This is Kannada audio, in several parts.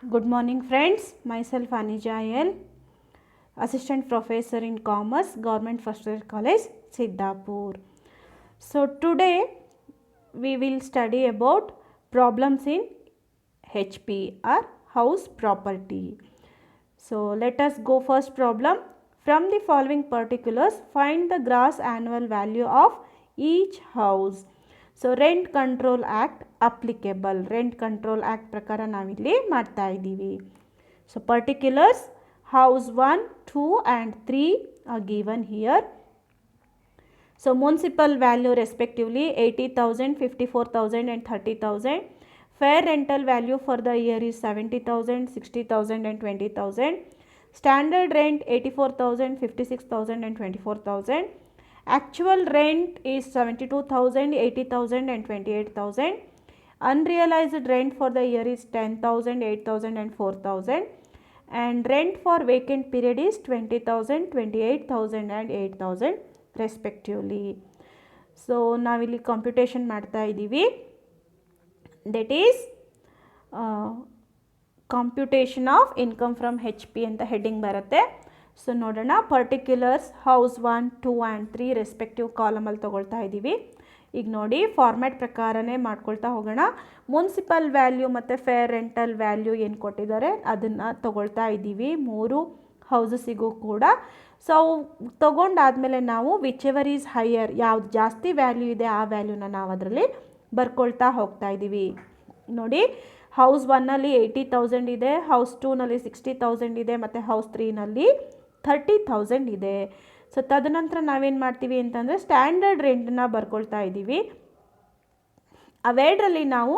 Good morning friends, myself Anija L, Assistant Professor in Commerce, Government First Year College, Siddhapur. So today we will study about problems in HP or house property. So let us go first problem. From the following particulars, find the gross annual value of each house. So rent control act applicable. Rent control act ಪ್ರಕಾರ ನಾವಿಲ್ಲಿ ಮಾಡ್ತಾ ಇದ್ದೀವಿ. So particulars house 1, 2 and 3 are given here. So municipal value respectively 80,000, 54,000 and 30,000. Fair rental value for the year is 70,000, 60,000 and 20,000. Standard rent 84,000, 56,000 and 24,000. Actual rent is 72,000, 80,000 and 28,000. Unrealized rent for the year is 10,000, 8,000 and 4,000. And rent for vacant period is 20,000, 28,000 and 8,000 respectively. So ನಾವಿಲ್ಲಿ computation ಮಾಡ್ತಾ ಇದ್ದೀವಿ. That is computation of income from HP ಅಂತ ಹೆಡ್ಡಿಂಗ್ ಬರುತ್ತೆ. ಸೊ ನೋಡೋಣ. ಪರ್ಟಿಕ್ಯುಲರ್ಸ್ ಹೌಸ್ 1, 2 ಆ್ಯಂಡ್ 3 ರೆಸ್ಪೆಕ್ಟಿವ್ ಕಾಲಮಲ್ಲಿ ತೊಗೊಳ್ತಾ ಇದ್ದೀವಿ. ಈಗ ನೋಡಿ ಫಾರ್ಮ್ಯಾಟ್ ಪ್ರಕಾರನೇ ಮಾಡ್ಕೊಳ್ತಾ ಹೋಗೋಣ. ಮುನ್ಸಿಪಲ್ ವ್ಯಾಲ್ಯೂ ಮತ್ತು ಫೇರ್ ರೆಂಟಲ್ ವ್ಯಾಲ್ಯೂ ಏನು ಕೊಟ್ಟಿದ್ದಾರೆ ಅದನ್ನು ತೊಗೊಳ್ತಾ ಇದ್ದೀವಿ 3 ಹೌಸಸ್ಸಿಗೂ ಕೂಡ. ಸೊ ತೊಗೊಂಡಾದಮೇಲೆ ನಾವು ವಿಚ್ ಎವರ್ ಈಸ್ ಹೈಯರ್, ಯಾವ್ದು ಜಾಸ್ತಿ ವ್ಯಾಲ್ಯೂ ಇದೆ ಆ ವ್ಯಾಲ್ಯೂನ ನಾವು ಅದರಲ್ಲಿ ಬರ್ಕೊಳ್ತಾ ಹೋಗ್ತಾ ಇದ್ದೀವಿ. ನೋಡಿ ಹೌಸ್ 1ನಲ್ಲಿ 80,000 ಇದೆ, ಹೌಸ್ 2ನಲ್ಲಿ 60,000 ಇದೆ ಮತ್ತು ಹೌಸ್ 3ನಲ್ಲಿ 30,000 ಇದೆ. ಸೊ ತದನಂತರ ನಾವೇನು ಮಾಡ್ತೀವಿ ಅಂತಂದರೆ ಸ್ಟ್ಯಾಂಡರ್ಡ್ ರೆಂಟನ್ನ ಬರ್ಕೊಳ್ತಾ ಇದ್ದೀವಿ. ಅವೆರಡರಲ್ಲಿ ನಾವು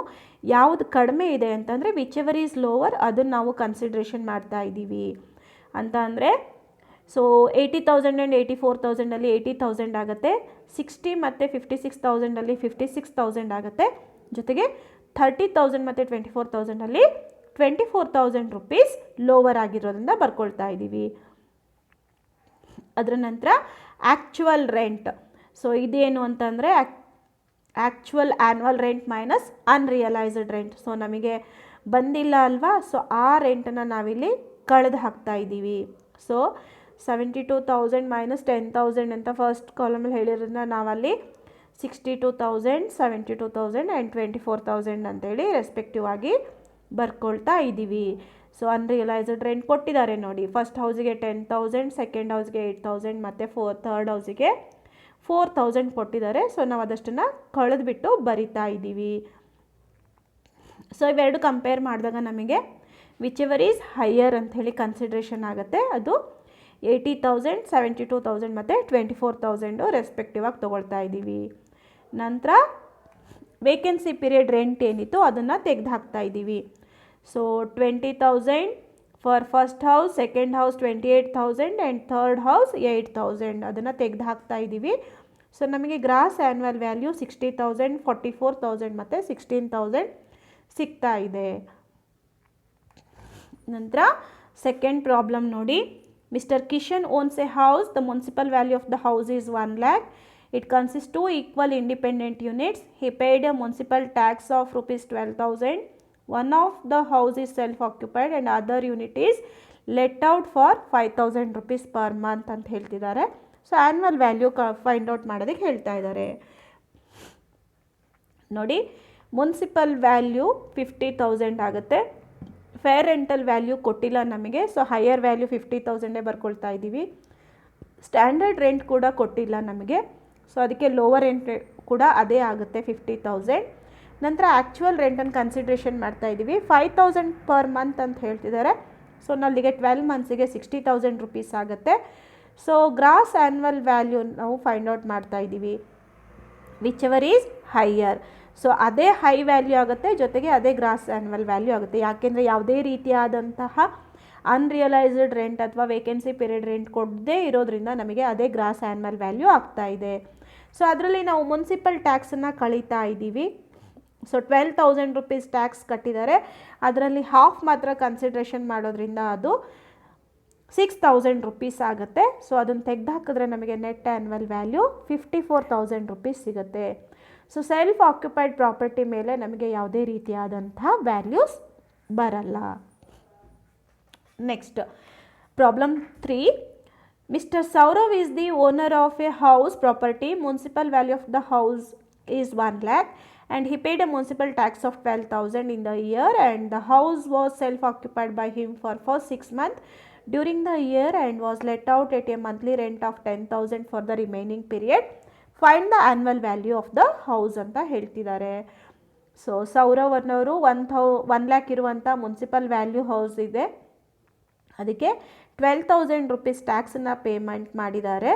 ಯಾವುದು ಕಡಿಮೆ ಇದೆ ಅಂತಂದರೆ ವಿಚ್ ಎವರ್ ಈಸ್ ಲೋವರ್ ಅದನ್ನು ನಾವು ಕನ್ಸಿಡ್ರೇಷನ್ ಮಾಡ್ತಾ ಇದ್ದೀವಿ ಅಂತ. ಅಂದರೆ ಸೊ 80,000 ಆ್ಯಂಡ್ 84,000ನಲ್ಲಿ 80,000 ಆಗುತ್ತೆ, 60 ಮತ್ತು 56,000ನಲ್ಲಿ 56,000 ಆಗುತ್ತೆ, ಜೊತೆಗೆ 30,000 ಮತ್ತು 24,000ನಲ್ಲಿ 24,000 ರುಪೀಸ್ ಲೋವರ್ ಆಗಿರೋದ್ರಿಂದ ಬರ್ಕೊಳ್ತಾ ಇದ್ದೀವಿ. ಅದರ ನಂತರ ಆ್ಯಕ್ಚುವಲ್ ರೆಂಟ್. ಸೊ ಇದೇನು ಅಂತಂದರೆ actual annual rent minus unrealised rent. So ನಮಗೆ ಬಂದಿಲ್ಲ ಅಲ್ವಾ, ಸೊ ಆ ರೆಂಟನ್ನು ನಾವಿಲ್ಲಿ ಕಳೆದು ಹಾಕ್ತಾ ಇದ್ದೀವಿ. ಸೊ 72,000 ಮೈನಸ್ 10,000 ಅಂತ ಫಸ್ಟ್ ಕಾಲಮಲ್ಲಿ ಹೇಳಿರೋದನ್ನ ನಾವಲ್ಲಿ 62,000, 72,000 ಆ್ಯಂಡ್ 24,000 ಅಂತೇಳಿ ರೆಸ್ಪೆಕ್ಟಿವ್ ಆಗಿ ಬರ್ಕೊಳ್ತಾ ಇದ್ದೀವಿ. ಸೊ ಅನ್ರಿಯಲೈಸ್ಡ್ ರೆಂಟ್ ಕೊಟ್ಟಿದ್ದಾರೆ ನೋಡಿ. ಫಸ್ಟ್ ಹೌಸಿಗೆ 10,000, ಸೆಕೆಂಡ್ ಹೌಸ್ಗೆ 8,000 ಮತ್ತು ಥರ್ಡ್ ಹೌಸಿಗೆ 4,000 ಕೊಟ್ಟಿದ್ದಾರೆ. ಸೊ ನಾವು ಅದಷ್ಟನ್ನು ಕಳೆದುಬಿಟ್ಟು ಬರಿತಾ ಇದ್ದೀವಿ. ಸೊ ಇವೆರಡು ಕಂಪೇರ್ ಮಾಡಿದಾಗ ನಮಗೆ ವಿಚ್ ಎವರ್ ಈಸ್ ಹೈಯರ್ ಅಂಥೇಳಿ ಕನ್ಸಿಡ್ರೇಷನ್ ಆಗುತ್ತೆ. ಅದು 80,000, 72,000 ಮತ್ತು 24,000 ರೆಸ್ಪೆಕ್ಟಿವ್ ಆಗಿ ತೊಗೊಳ್ತಾ ಇದ್ದೀವಿ. ನಂತರ ವೇಕೆನ್ಸಿ ಪೀರಿಯಡ್ ರೆಂಟ್ ಏನಿತ್ತು ಅದನ್ನು ತೆಗೆದು ಹಾಕ್ತಾ ಇದ್ದೀವಿ. So 20,000 for first house, second house 28,000 and third house 8,000 ಅದನ್ನು ತೆಗೆದು ಹಾಕ್ತಾ ಇದ್ದೀವಿ. ಸೊ ನಮಗೆ ಗ್ರಾಸ್ ಆ್ಯನ್ಯುವಲ್ ವ್ಯಾಲ್ಯೂ 60,000, 44,000 ಮತ್ತು 16,000 ಸಿಗ್ತಾ ಇದೆ. ನಂತರ ಸೆಕೆಂಡ್ ಪ್ರಾಬ್ಲಮ್ ನೋಡಿ. Mister Kishan owns A house. The municipal value of the house is 1 lakh. It consists 2 equal independent units. He paid a municipal tax of rupees 12,000. One of the house is self-occupied and other unit is let out for 5,000 rupees per month ಅಂತ ಹೇಳ್ತಿದ್ದಾರೆ. So annual value find out ಮಾಡೋದಕ್ಕೆ ಹೇಳ್ತಾ ಇದ್ದಾರೆ. ನೋಡಿ ಮುನ್ಸಿಪಲ್ ವ್ಯಾಲ್ಯೂ 50,000 ಆಗುತ್ತೆ. ಫೇರ್ ರೆಂಟಲ್ ವ್ಯಾಲ್ಯೂ ಕೊಟ್ಟಿಲ್ಲ ನಮಗೆ, ಸೊ ಹೈಯರ್ ವ್ಯಾಲ್ಯೂ 50,000 ಬರ್ಕೊಳ್ತಾ ಇದ್ದೀವಿ. ಸ್ಟ್ಯಾಂಡರ್ಡ್ ರೆಂಟ್ ಕೂಡ ಕೊಟ್ಟಿಲ್ಲ ನಮಗೆ, ಸೊ ಅದಕ್ಕೆ ಲೋವರ್ ರೆಂಟ್ ಕೂಡ ಅದೇ ಆಗುತ್ತೆ 50,000. ನಂತರ ಆ್ಯಕ್ಚುವಲ್ ರೆಂಟನ್ನು ಕನ್ಸಿಡ್ರೇಷನ್ ಮಾಡ್ತಾ ಇದ್ದೀವಿ. 5,000 ಪರ್ ಮಂತ್ ಅಂತ ಹೇಳ್ತಿದ್ದಾರೆ. ಸೊ ನಲ್ಲಿಗೆ 12 ಮಂತ್ಸಿಗೆ 60,000 ರುಪೀಸ್ ಆಗುತ್ತೆ. ಸೊ ಗ್ರಾಸ್ ಆ್ಯನ್ಯುವಲ್ ವ್ಯಾಲ್ಯೂ ನಾವು ಫೈಂಡ್ ಔಟ್ ಮಾಡ್ತಾ ಇದ್ದೀವಿ which ever is higher. So ಅದೇ ಹೈ ವ್ಯಾಲ್ಯೂ ಆಗುತ್ತೆ, ಜೊತೆಗೆ ಅದೇ ಗ್ರಾಸ್ ಆ್ಯನ್ಯುವಲ್ ವ್ಯಾಲ್ಯೂ ಆಗುತ್ತೆ. ಯಾಕೆಂದರೆ ಯಾವುದೇ ರೀತಿಯಾದಂತಹ ಅನ್ರಿಯಲೈಸ್ಡ್ ರೆಂಟ್ ಅಥವಾ ವೇಕೆನ್ಸಿ ಪೀರಿಯಡ್ ರೆಂಟ್ ಕೊಡದೇ ಇರೋದ್ರಿಂದ ನಮಗೆ ಅದೇ ಗ್ರಾಸ್ ಆ್ಯನ್ಯುವಲ್ ವ್ಯಾಲ್ಯೂ ಆಗ್ತಾ ಇದೆ. ಸೊ ಅದರಲ್ಲಿ ನಾವು ಮುನ್ಸಿಪಲ್ ಟ್ಯಾಕ್ಸನ್ನು ಕಳೀತಾ ಇದ್ದೀವಿ. ಸೊ 12,000 ರುಪೀಸ್ ಟ್ಯಾಕ್ಸ್ ಕಟ್ಟಿದ್ದಾರೆ, ಅದರಲ್ಲಿ ಹಾಫ್ ಮಾತ್ರ ಕನ್ಸಿಡ್ರೇಷನ್ ಮಾಡೋದ್ರಿಂದ ಅದು 6,000 ರುಪೀಸ್ ಆಗುತ್ತೆ. ಸೊ ಅದನ್ನು ತೆಗೆದು ಹಾಕಿದ್ರೆ ನಮಗೆ ನೆಟ್ ಆ್ಯನ್ಯುವಲ್ ವ್ಯಾಲ್ಯೂ 54,000 ರುಪೀಸ್ ಸಿಗುತ್ತೆ. ಸೊ ಸೆಲ್ಫ್ ಆಕ್ಯುಪೈಡ್ ಪ್ರಾಪರ್ಟಿ ಮೇಲೆ ನಮಗೆ ಯಾವುದೇ ರೀತಿಯಾದಂಥ ವ್ಯಾಲ್ಯೂಸ್ ಬರಲ್ಲ. Next, problem 3. Mr. Saurav is the owner of a house property. Municipal value of the house is 1 lakh and he paid a municipal tax of 12,000 in the year, and the house was self-occupied by him for first 6 months during the year and was let out at a monthly rent of 10,000 for the remaining period. Find the annual value of the house ಅಂತ ಹೇಳ್ತಿದ್ದಾರೆ. ಸೊ ಸೌರವ್ ಅನ್ನೋರು 1 ಲ್ಯಾಕ್ ಇರುವಂಥ ಮುನ್ಸಿಪಲ್ ವ್ಯಾಲ್ಯೂ ಹೌಸ್ ಇದೆ, ಅದಕ್ಕೆ 12,000 ರುಪೀಸ್ ಟ್ಯಾಕ್ಸನ್ನು ಪೇಮೆಂಟ್ ಮಾಡಿದ್ದಾರೆ.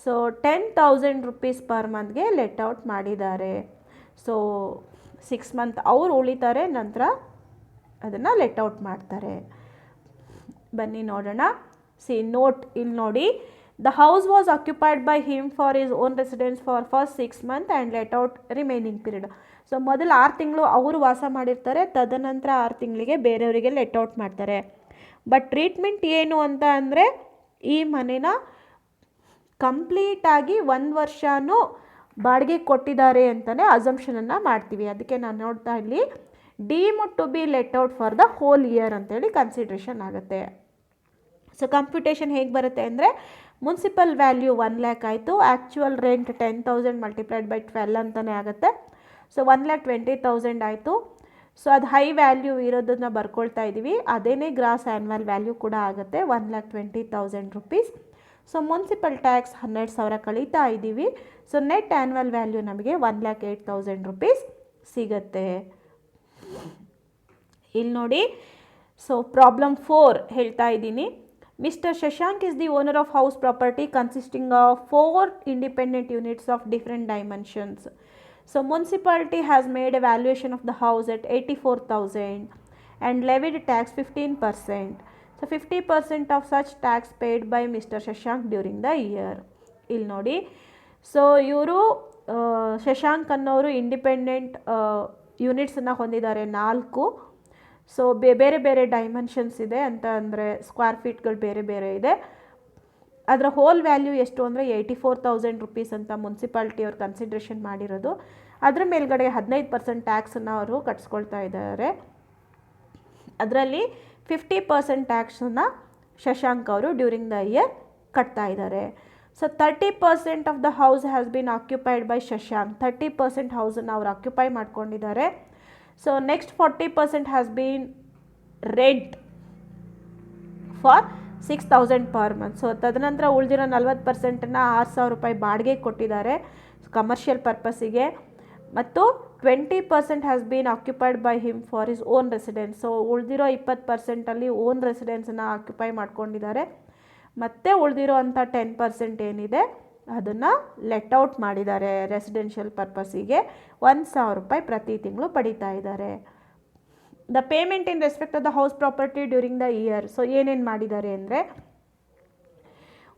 ಸೊ 10,000 ರುಪೀಸ್ ಪರ್ ಮಂತ್ಗೆ ಲೆಟ್ ಔಟ್ ಮಾಡಿದ್ದಾರೆ. ಸೊ 6 ಮಂತ್ ಅವ್ರು ಉಳಿತಾರೆ, ನಂತರ ಅದನ್ನು ಲೆಟ್ ಔಟ್ ಮಾಡ್ತಾರೆ. ಬನ್ನಿ ನೋಡೋಣ. ಸಿ ನೋಟ್ ಇಲ್ಲಿ ನೋಡಿ, the house was occupied by him for his own residence for first 6 month and let out remaining period. So ಮೊದಲು 6 ತಿಂಗಳು ಅವರು ವಾಸ ಮಾಡಿರ್ತಾರೆ, ತದನಂತರ 6 ತಿಂಗಳಿಗೆ ಬೇರೆಯವರಿಗೆ ಲೆಟ್ ಔಟ್ ಮಾಡ್ತಾರೆ. ಬಟ್ ಟ್ರೀಟ್ಮೆಂಟ್ ಏನು ಅಂತ ಅಂದರೆ, ಈ ಮನೇನ ಕಂಪ್ಲೀಟಾಗಿ 1 ವರ್ಷನೂ ಬಾಡಿಗೆ ಕೊಟ್ಟಿದ್ದಾರೆ ಅಂತಲೇ ಅಸಂಪ್ಷನನ್ನು ಮಾಡ್ತೀವಿ. ಅದಕ್ಕೆ ನಾನು ನೋಡ್ತಾ ಇಲ್ಲಿ deemed to be let out for the whole year ಅಂತೇಳಿ ಕನ್ಸಿಡ್ರೇಷನ್ ಆಗುತ್ತೆ. ಸೊ ಕಂಪ್ಯೂಟೇಷನ್ ಹೇಗೆ ಬರುತ್ತೆ ಅಂದರೆ, ಮುನ್ಸಿಪಲ್ ವ್ಯಾಲ್ಯೂ 1 ಲ್ಯಾಕ್ ಆಯಿತು, ಆ್ಯಕ್ಚುಯಲ್ ರೆಂಟ್ 10,000 ಮಲ್ಟಿಪ್ಲೈಡ್ ಬೈ 12 ಅಂತಲೇ ಆಗುತ್ತೆ. ಸೊ 1,20,000 ಆಯಿತು. ಸೊ ಅದು ಹೈ ವ್ಯಾಲ್ಯೂ ಇರೋದನ್ನು ಬರ್ಕೊಳ್ತಾ ಇದ್ದೀವಿ, ಅದೇನೇ ಗ್ರಾಸ್ ಆ್ಯನ್ವಲ್ ವ್ಯಾಲ್ಯೂ ಕೂಡ ಆಗುತ್ತೆ 1,20,000 ರುಪೀಸ್. ಸೊ ಮುನ್ಸಿಪಲ್ ಟ್ಯಾಕ್ಸ್ 12,000 ಕಳೀತಾ ಇದ್ದೀವಿ. ಸೊ ನೆಟ್ ಆ್ಯನ್ವಲ್ ವ್ಯಾಲ್ಯೂ ನಮಗೆ 1,08,000 ರುಪೀಸ್ ಸಿಗುತ್ತೆ. ಇಲ್ಲಿ ನೋಡಿ, ಸೊ ಪ್ರಾಬ್ಲಮ್ 4 ಹೇಳ್ತಾ ಇದ್ದೀನಿ. Mister Shashank is the owner of house property consisting of 4 independent units of different dimensions. So municipality has made a valuation of the house at 84,000 and levied tax 15%. So 50% of such tax paid by Mr. Shashank during the year. ಇಲ್ಲಿ ನೋಡಿ, ಸೊ ಇವರು ಶಶಾಂಕ್ ಅನ್ನೋರು ಇಂಡಿಪೆಂಡೆಂಟ್ ಯೂನಿಟ್ಸನ್ನು ಹೊಂದಿದ್ದಾರೆ 4. ಸೊ ಬೇರೆ ಬೇರೆ ಡೈಮೆನ್ಷನ್ಸ್ ಇದೆ ಅಂತ ಅಂದರೆ ಸ್ಕ್ವೇರ್ ಫೀಟ್ಗಳು ಬೇರೆ ಬೇರೆ ಇದೆ. ಅದರ ಹೋಲ್ ವ್ಯಾಲ್ಯೂ ಎಷ್ಟು ಅಂದರೆ 84,000 ರುಪೀಸ್ ಅಂತ ಮುನ್ಸಿಪಾಲ್ಟಿ ಅವ್ರು ಕನ್ಸಿಡ್ರೇಷನ್ ಮಾಡಿರೋದು. ಅದರ ಮೇಲ್ಗಡೆ 15% ಟ್ಯಾಕ್ಸನ್ನು ಅವರು ಕಟ್ಸ್ಕೊಳ್ತಾ ಇದ್ದಾರೆ. ಅದರಲ್ಲಿ 50% ಟ್ಯಾಕ್ಸನ್ನು ಶಶಾಂಕ್ ಅವರು ಡ್ಯೂರಿಂಗ್ ದ ಇಯರ್ ಕಟ್ತಾ ಇದ್ದಾರೆ. So 30% of the house has been occupied by Shashank. 30% ಹೌಸನ್ನು ಅವ್ರು ಆಕ್ಯುಪೈ ಮಾಡ್ಕೊಂಡಿದ್ದಾರೆ. So next 40% has been rent for 6,000 per month. So ತದನಂತರ ಉಳಿದಿರೋ 40%ನ್ನು 6,000 ರೂಪಾಯಿ ಬಾಡಿಗೆ ಕೊಟ್ಟಿದ್ದಾರೆ ಕಮರ್ಷಿಯಲ್ ಪರ್ಪಸ್ಸಿಗೆ, ಮತ್ತು 20% has been occupied by him for his own residence. So ಉಳಿದಿರೋ 20%ಅಲ್ಲಿ ಓನ್ ರೆಸಿಡೆನ್ಸನ್ನು ಆಕ್ಯುಪೈ ಮಾಡ್ಕೊಂಡಿದ್ದಾರೆ, ಮತ್ತು ಉಳಿದಿರೋ ಅಂಥ 10% ಏನಿದೆ ಅದನ್ನು ಲೆಟ್ ಔಟ್ ಮಾಡಿದ್ದಾರೆ ರೆಸಿಡೆನ್ಷಿಯಲ್ ಪರ್ಪಸ್ಸಿಗೆ. 1,000 ರೂಪಾಯಿ ಪ್ರತಿ ತಿಂಗಳು ಪಡೀತಾ ಇದ್ದಾರೆ. The payment in respect of the house property during the year. So ಏನೇನು ಮಾಡಿದ್ದಾರೆ ಅಂದರೆ,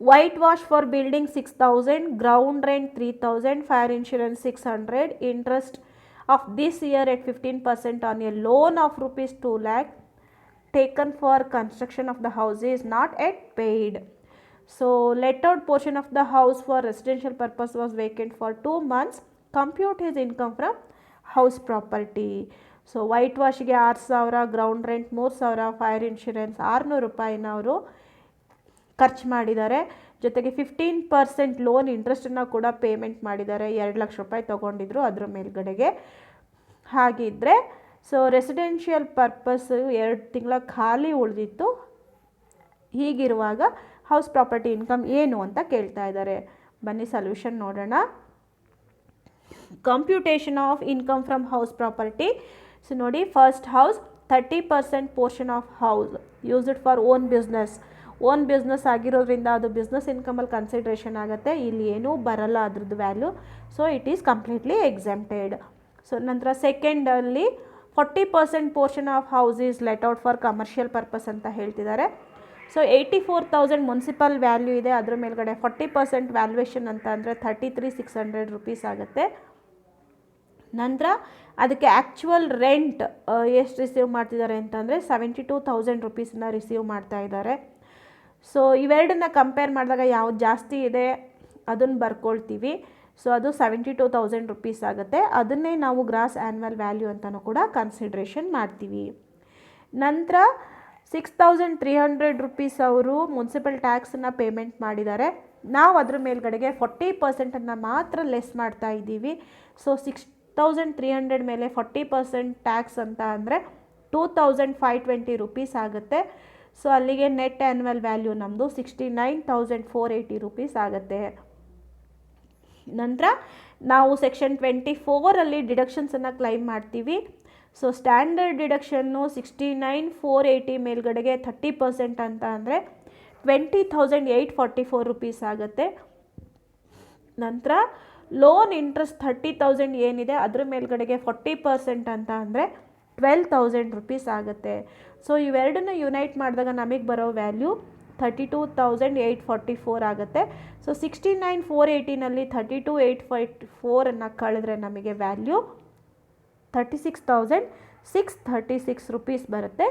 white wash for building 6,000, ground rent 3,000, fire insurance 600, interest of this year at 15% on A loan of rupees 2 lakh taken for construction of the house is not yet paid. So let out portion of the house for residential purpose was vacant for 2 months. Compute his income from house property. So white ವಾಶ್ಗೆ 6,000, ಗ್ರೌಂಡ್ ರೆಂಟ್ 3,000, ಫೈರ್ ಇನ್ಶೂರೆನ್ಸ್ 600 ರೂಪಾಯಿನ ಅವರು ಖರ್ಚು ಮಾಡಿದ್ದಾರೆ. ಜೊತೆಗೆ 15% ಲೋನ್ ಇಂಟ್ರೆಸ್ಟನ್ನು ಕೂಡ ಪೇಮೆಂಟ್ ಮಾಡಿದ್ದಾರೆ. 2 ಲಕ್ಷ ರೂಪಾಯಿ ತೊಗೊಂಡಿದ್ರು ಅದರ ಮೇಲ್ಗಡೆಗೆ. ಹಾಗಿದ್ದರೆ ಸೊ ರೆಸಿಡೆನ್ಷಿಯಲ್ ಪರ್ಪಸ್ 2 ತಿಂಗಳ ಖಾಲಿ ಉಳಿದಿತ್ತು. ಹೀಗಿರುವಾಗ ಹೌಸ್ ಪ್ರಾಪರ್ಟಿ ಇನ್ಕಮ್ ಏನು ಅಂತ ಕೇಳ್ತಾ ಇದ್ದಾರೆ. ಬನ್ನಿ ಸೊಲ್ಯೂಷನ್ ನೋಡೋಣ. Computation of income from house property. So ನೋಡಿ, first house 30% portion of house used for own business. Own business ಆಗಿರೋದ್ರಿಂದ ಅದು ಬಿಸ್ನೆಸ್ ಇನ್ಕಮಲ್ಲಿ ಕನ್ಸಿಡ್ರೇಷನ್ ಆಗುತ್ತೆ. ಇಲ್ಲಿ ಏನೂ ಬರಲ್ಲ ಅದ್ರದ್ದು value. So it is completely exempted. So ನಂತರ ಸೆಕೆಂಡಲ್ಲಿ 40% portion of house is let out for commercial purpose ಅಂತ ಹೇಳ್ತಿದ್ದಾರೆ. ಸೊ 84,000 ಮುನ್ಸಿಪಲ್ ವ್ಯಾಲ್ಯೂ ಇದೆ, ಅದ್ರ ಮೇಲ್ಗಡೆ 40% ವ್ಯಾಲ್ಯೂಯೇಷನ್ ಅಂತ ಅಂದರೆ 33,600 ರುಪೀಸ್ ಆಗುತ್ತೆ. ನಂತರ ಅದಕ್ಕೆ ಆ್ಯಕ್ಚುವಲ್ ರೆಂಟ್ ಎಷ್ಟು ರಿಸೀವ್ ಮಾಡ್ತಿದ್ದಾರೆ ಅಂತಂದರೆ 72,000 ರುಪೀಸನ್ನ ರಿಸೀವ್ ಮಾಡ್ತಾ ಇದ್ದಾರೆ. ಸೊ ಇವೆರಡನ್ನ ಕಂಪೇರ್ ಮಾಡಿದಾಗ ಯಾವ್ದು ಜಾಸ್ತಿ ಇದೆ ಅದನ್ನು ಬರ್ಕೊಳ್ತೀವಿ. ಸೊ ಅದು 72,000 ರುಪೀಸ್ ಆಗುತ್ತೆ. ಅದನ್ನೇ ನಾವು ಗ್ರಾಸ್ ಆ್ಯನ್ವಲ್ ವ್ಯಾಲ್ಯೂ ಅಂತಲೂ ಕೂಡ ಕನ್ಸಿಡ್ರೇಷನ್ ಮಾಡ್ತೀವಿ. ನಂತರ 6,300 ರುಪೀಸ್ ಅವರು ಮುನ್ಸಿಪಲ್ ಟ್ಯಾಕ್ಸನ್ನು ಪೇಮೆಂಟ್ ಮಾಡಿದ್ದಾರೆ. ನಾವು ಅದ್ರ ಮೇಲ್ಗಡೆಗೆ 40% ಮಾತ್ರ ಲೆಸ್ ಮಾಡ್ತಾ ಇದ್ದೀವಿ. ಸೊ 6,300 ಮೇಲೆ 40% ಟ್ಯಾಕ್ಸ್ ಅಂತ ಅಂದರೆ 2,520 ರುಪೀಸ್ ಆಗುತ್ತೆ. ಸೊ ಅಲ್ಲಿಗೆ ನೆಟ್ ಆ್ಯನ್ಯುವಲ್ ವ್ಯಾಲ್ಯೂ ನಮ್ಮದು 69,480 ರುಪೀಸ್ ಆಗುತ್ತೆ. ನಂತರ ನಾವು ಸೆಕ್ಷನ್ 24 ಡಿಡಕ್ಷನ್ಸನ್ನು ಕ್ಲೈಮ್ ಮಾಡ್ತೀವಿ. ಸೊ ಸ್ಟ್ಯಾಂಡರ್ಡ್ ಡಿಡಕ್ಷನ್ನು 69,480 ಮೇಲ್ಗಡೆಗೆ 30% ಅಂತ ಅಂದರೆ 20,844 ರುಪೀಸ್ ಆಗುತ್ತೆ. ನಂತರ ಲೋನ್ ಇಂಟ್ರೆಸ್ಟ್ 30,000 ಏನಿದೆ ಅದ್ರ ಮೇಲ್ಗಡೆಗೆ 40% ಅಂತ ಅಂದರೆ 12,000 ರುಪೀಸ್ ಆಗುತ್ತೆ. ಸೊ ಇವೆರಡನ್ನ ಯುನೈಟ್ ಮಾಡಿದಾಗ ನಮಗೆ ಬರೋ ವ್ಯಾಲ್ಯೂ 32,844 ಆಗುತ್ತೆ. ಸೊ 69,480ನಲ್ಲಿ 32,844 ಕಳೆದ್ರೆ ನಮಗೆ ವ್ಯಾಲ್ಯೂ 36,636 ರುಪೀಸ್ ಬರುತ್ತೆ.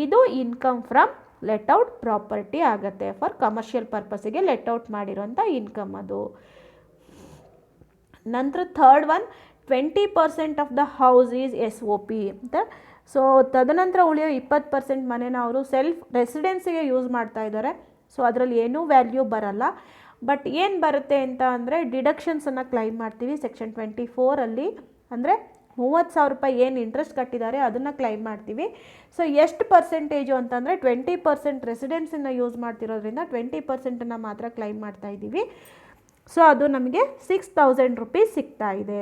ಇದು ಇನ್ಕಮ್ ಫ್ರಮ್ ಲೆಟ್ಔಟ್ ಪ್ರಾಪರ್ಟಿ ಆಗುತ್ತೆ. ಫಾರ್ ಕಮರ್ಷಿಯಲ್ ಪರ್ಪಸ್ಸಿಗೆ ಲೆಟ್ಔಟ್ ಮಾಡಿರೋಂಥ ಇನ್ಕಮ್ ಅದು. ನಂತರ third one 20% of the house is SOP ಅಂತ. ಸೊ ತದನಂತರ ಉಳಿಯೋ 20% ಮನೆನ ಅವರು ಸೆಲ್ಫ್ ರೆಸಿಡೆನ್ಸಿಗೆ ಯೂಸ್ ಮಾಡ್ತಾ ಇದ್ದಾರೆ. ಸೊ ಅದರಲ್ಲಿ ಏನೂ ವ್ಯಾಲ್ಯೂ ಬರಲ್ಲ. ಬಟ್ ಏನು ಬರುತ್ತೆ ಅಂತ ಅಂದರೆ ಡಿಡಕ್ಷನ್ಸನ್ನು ಕ್ಲೈಮ್ ಮಾಡ್ತೀವಿ ಸೆಕ್ಷನ್ 24 ಅಂದರೆ 30,000 ರೂಪಾಯಿ ಏನು ಇಂಟ್ರೆಸ್ಟ್ ಕಟ್ಟಿದ್ದಾರೆ ಅದನ್ನು ಕ್ಲೈಮ್ ಮಾಡ್ತೀವಿ. ಸೊ ಎಷ್ಟು ಪರ್ಸೆಂಟೇಜು ಅಂತಂದರೆ 20% ರೆಸಿಡೆನ್ಸನ್ನು ಯೂಸ್ ಮಾಡ್ತಿರೋದ್ರಿಂದ 20%ನ್ನು ಮಾತ್ರ ಕ್ಲೈಮ್ ಮಾಡ್ತಾ ಇದ್ದೀವಿ. ಸೊ ಅದು ನಮಗೆ 6,000 ರುಪೀಸ್ ಸಿಗ್ತಾ ಇದೆ.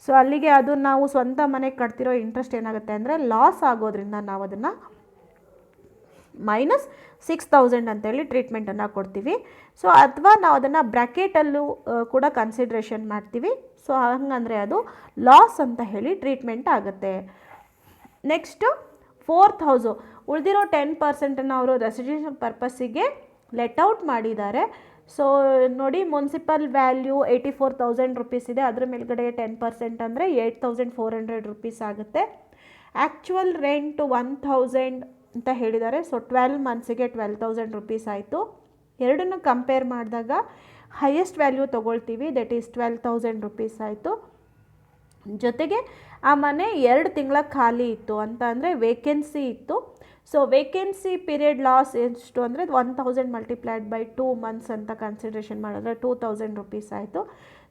ಸೊ ಅಲ್ಲಿಗೆ ಅದು ನಾವು ಸ್ವಂತ ಮನೆಗೆ ಕಟ್ತಿರೋ ಇಂಟ್ರೆಸ್ಟ್ ಏನಾಗುತ್ತೆ ಅಂದರೆ ಲಾಸ್ ಆಗೋದ್ರಿಂದ ನಾವು ಅದನ್ನು -6,000 ಅಂತೇಳಿ ಟ್ರೀಟ್ಮೆಂಟನ್ನು ಕೊಡ್ತೀವಿ. ಸೊ ಅಥವಾ ನಾವು ಅದನ್ನು ಬ್ರ್ಯಾಕೆಟಲ್ಲೂ ಕೂಡ ಕನ್ಸಿಡ್ರೇಷನ್ ಮಾಡ್ತೀವಿ. ಸೊ ಹಂಗಂದರೆ ಅದು ಲಾಸ್ ಅಂತ ಹೇಳಿ ಟ್ರೀಟ್ಮೆಂಟ್ ಆಗುತ್ತೆ. ನೆಕ್ಸ್ಟು 4,000 ಉಳಿದಿರೋ 10%ನ್ನು ಅವರು ರೆಸಿಡೆನ್ಷಿಯಲ್ ಪರ್ಪಸ್ಸಿಗೆ ಲೆಟ್ಔಟ್ ಮಾಡಿದ್ದಾರೆ. ಸೊ ನೋಡಿ ಮುನ್ಸಿಪಲ್ ವ್ಯಾಲ್ಯೂ 84,000 ರುಪೀಸ್ ಇದೆ. ಅದ್ರ ಮೇಲ್ಗಡೆ 10% ಅಂದರೆ 8,400 ರುಪೀಸ್ ಆಗುತ್ತೆ. ಆ್ಯಕ್ಚುವಲ್ ರೆಂಟ್ 1,000 ಅಂತ ಹೇಳಿದ್ದಾರೆ. ಸೊ 12 ಮಂತ್ಸಿಗೆ 12,000 ರುಪೀಸ್ ಆಯಿತು. ಎರಡನ್ನು ಕಂಪೇರ್ ಮಾಡಿದಾಗ ಹೈಯೆಸ್ಟ್ ವ್ಯಾಲ್ಯೂ ತೊಗೊಳ್ತೀವಿ, ದಟ್ ಈಸ್ 12,000 ರುಪೀಸ್ ಆಯಿತು. ಜೊತೆಗೆ ಆ ಮನೆ 2 ತಿಂಗಳ ಖಾಲಿ ಇತ್ತು ಅಂತ ಅಂದರೆ ವೇಕೆನ್ಸಿ ಇತ್ತು. ಸೊ ವೇಕೆನ್ಸಿ ಪೀರಿಯಡ್ ಲಾಸ್ ಎಷ್ಟು ಅಂದರೆ 1,000 ಮಲ್ಟಿಪ್ಲೈಡ್ ಬೈ 2 ಮಂತ್ಸ್ ಅಂತ ಕನ್ಸಿಡ್ರೇಷನ್ ಮಾಡಿದ್ರೆ 2,000 ರುಪೀಸ್ ಆಯಿತು.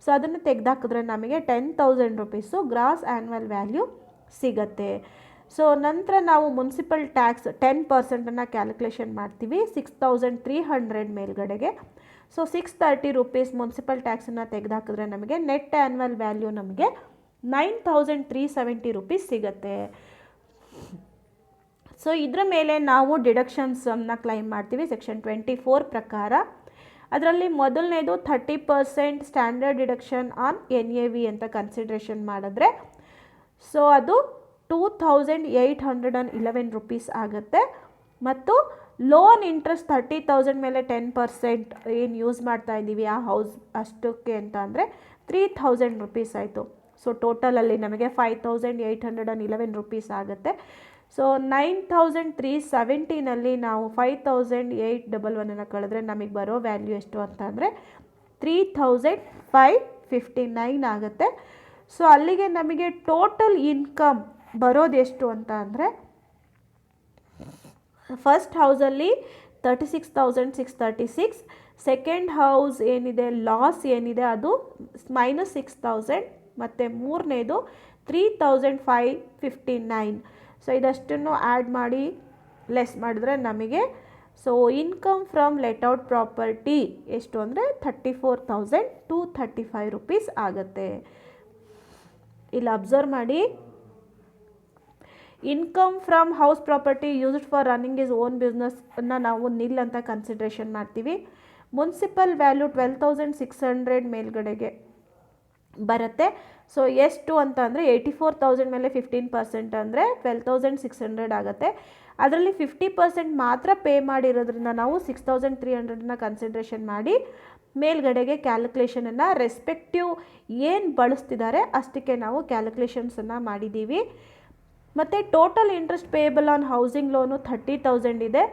ಸೊ ಅದನ್ನು ತೆಗೆದಾಕಿದ್ರೆ ನಮಗೆ 10,000 ರುಪೀಸು ಗ್ರಾಸ್ ಆ್ಯನ್ಯುವಲ್ ವ್ಯಾಲ್ಯೂ ಸಿಗತ್ತೆ. ಸೊ ನಂತರ ನಾವು ಮುನ್ಸಿಪಲ್ ಟ್ಯಾಕ್ಸ್ 10%ನ್ನು ಕ್ಯಾಲ್ಕುಲೇಷನ್ ಮಾಡ್ತೀವಿ 6,300 ಮೇಲ್ಗಡೆಗೆ. ಸೊ 630 ರುಪೀಸ್ ಮುನ್ಸಿಪಲ್ ಟ್ಯಾಕ್ಸನ್ನು ತೆಗೆದಾಕಿದ್ರೆ ನಮಗೆ ನೆಟ್ ಆ್ಯನ್ಯುವಲ್ ವ್ಯಾಲ್ಯೂ ನಮಗೆ 9,370 ರುಪೀಸ್ ಸಿಗತ್ತೆ. ಸೊ ಇದರ ಮೇಲೆ ನಾವು ಡಿಡಕ್ಷನ್ಸನ್ನು ಕ್ಲೈಮ್ ಮಾಡ್ತೀವಿ ಸೆಕ್ಷನ್ 24 ಪ್ರಕಾರ. ಅದರಲ್ಲಿ ಮೊದಲನೇದು 30% ಸ್ಟ್ಯಾಂಡರ್ಡ್ ಡಿಡಕ್ಷನ್ ಆನ್ NAV ಅಂತ ಕನ್ಸಿಡ್ರೇಷನ್ ಮಾಡಿದ್ರೆ ಸೊ ಅದು 2,811 ರುಪೀಸ್ ಆಗುತ್ತೆ. ಮತ್ತು ಲೋನ್ ಇಂಟ್ರೆಸ್ಟ್ 30,000 ಮೇಲೆ 10% ಏನು ಯೂಸ್ ಮಾಡ್ತಾ ಇದ್ದೀವಿ ಆ ಹೌಸ್ ಅಷ್ಟಕ್ಕೆ ಅಂತ ಅಂದರೆ 3,000 ರುಪೀಸ್ ಆಯಿತು. ಸೊ ಟೋಟಲಲ್ಲಿ ನಮಗೆ 5,811 ರುಪೀಸ್ ಆಗುತ್ತೆ. ಸೊ 9,370ನಲ್ಲಿ ನಾವು 5,811 ಕಳೆದ್ರೆ ನಮಗೆ ಬರೋ ವ್ಯಾಲ್ಯೂ ಎಷ್ಟು ಅಂತ ಅಂದರೆ 3,559 ಆಗುತ್ತೆ. ಸೊ ಅಲ್ಲಿಗೆ ನಮಗೆ ಟೋಟಲ್ ಇನ್ಕಮ್ ಬರೋದು ಎಷ್ಟು ಅಂತ ಅಂದರೆ ಫಸ್ಟ್ ಹೌಸಲ್ಲಿ 36,636, ಸೆಕೆಂಡ್ ಹೌಸ್ ಏನಿದೆ ಲಾಸ್ ಏನಿದೆ ಅದು -6,000 ಮತ್ತು ಮೂರನೇದು 3,559. ಸೊ ಇದಷ್ಟನ್ನು ಆ್ಯಡ್ ಮಾಡಿ ಲೆಸ್ ಮಾಡಿದ್ರೆ ನಮಗೆ so income from let out property ಎಷ್ಟು ಅಂದರೆ 34,235 ರುಪೀಸ್ ಆಗುತ್ತೆ. ಇಲ್ಲಿ ಅಬ್ಸರ್ವ್ ಮಾಡಿ, income from house property used for running is own ಬಿಸ್ನೆಸ್ನ ನಾವು ನಿಲ್ ಅಂತ ಕನ್ಸಿಡ್ರೇಷನ್ ಮಾಡ್ತೀವಿ. ಮುನ್ಸಿಪಲ್ ವ್ಯಾಲ್ಯೂ 12,600 ಮೇಲ್ಗಡೆಗೆ ಬರುತ್ತೆ. ಸೊ ಎಷ್ಟು ಅಂತ ಅಂದರೆ 84,000 ಮೇಲೆ 15% ಅಂದರೆ 12,600 ಆಗುತ್ತೆ. ಅದರಲ್ಲಿ 50% ಮಾತ್ರ ಪೇ ಮಾಡಿರೋದ್ರಿಂದ ನಾವು 6,300ನ ಕನ್ಸಿಡ್ರೇಷನ್ ಮಾಡಿ ಮೇಲ್ಗಡೆಗೆ ಕ್ಯಾಲ್ಕುಲೇಷನನ್ನು ರೆಸ್ಪೆಕ್ಟಿವ್ ಏನು ಬಳಸ್ತಿದ್ದಾರೆ ಅಷ್ಟಕ್ಕೆ ನಾವು ಕ್ಯಾಲ್ಕುಲೇಷನ್ಸನ್ನು ಮಾಡಿದ್ದೀವಿ. ಮತ್ತು total interest payable on housing loan 30,000 ಇದೆ,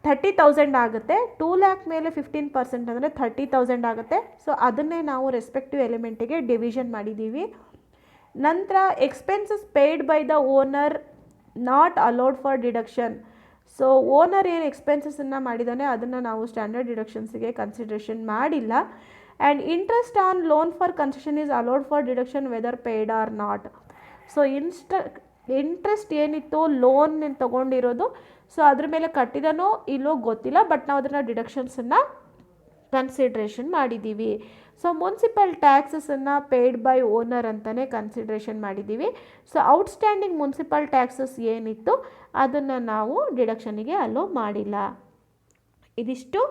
30,000 ಆಗುತ್ತೆ. 2 ಲ್ಯಾಕ್ ಮೇಲೆ 15% ಅಂದರೆ 30,000 ಆಗುತ್ತೆ. ಸೊ ಅದನ್ನೇ ನಾವು ರೆಸ್ಪೆಕ್ಟಿವ್ ಎಲಿಮೆಂಟಿಗೆ ಡಿವಿಷನ್ ಮಾಡಿದ್ದೀವಿ. ನಂತರ expenses paid by the owner not allowed for deduction. So owner ಏನು ಎಕ್ಸ್ಪೆನ್ಸಸನ್ನು ಮಾಡಿದ್ದಾನೆ ಅದನ್ನು ನಾವು ಸ್ಟ್ಯಾಂಡರ್ಡ್ ಡಿಡಕ್ಷನ್ಸಿಗೆ ಕನ್ಸಿಡ್ರೇಷನ್ ಮಾಡಿಲ್ಲ. And interest on loan for construction is allowed for deduction whether paid or not. So interest ಏನಿತ್ತು ಲೋನ್ ತೊಗೊಂಡಿರೋದು, ಸೊ ಅದ್ರ ಮೇಲೆ ಕಟ್ಟಿದನೋ ಇಲ್ಲೋ ಗೊತ್ತಿಲ್ಲ, ಬಟ್ ನಾವು ಅದನ್ನು ಡಿಡಕ್ಷನ್ಸನ್ನು ಕನ್ಸಿಡ್ರೇಷನ್ ಮಾಡಿದ್ದೀವಿ. ಸೊ ಮುನ್ಸಿಪಲ್ ಟ್ಯಾಕ್ಸಸನ್ನು ಪೇಯ್ಡ್ ಬೈ ಓನರ್ ಅಂತಲೇ ಕನ್ಸಿಡ್ರೇಷನ್ ಮಾಡಿದ್ದೀವಿ. ಸೊ ಔಟ್ಸ್ಟ್ಯಾಂಡಿಂಗ್ ಮುನ್ಸಿಪಲ್ ಟ್ಯಾಕ್ಸಸ್ ಏನಿತ್ತು ಅದನ್ನು ನಾವು ಡಿಡಕ್ಷನಿಗೆ ಅಲೋ ಮಾಡಿಲ್ಲ. ಇದಿಷ್ಟು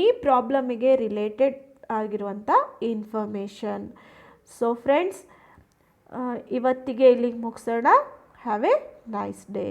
ಈ ಪ್ರಾಬ್ಲಮಿಗೆ ರಿಲೇಟೆಡ್ ಆಗಿರುವಂಥ ಇನ್ಫಾರ್ಮೇಷನ್. ಸೊ ಫ್ರೆಂಡ್ಸ್, ಇವತ್ತಿಗೆ ಇಲ್ಲಿಗೆ ಮುಗಿಸೋಣ. Have A nice day.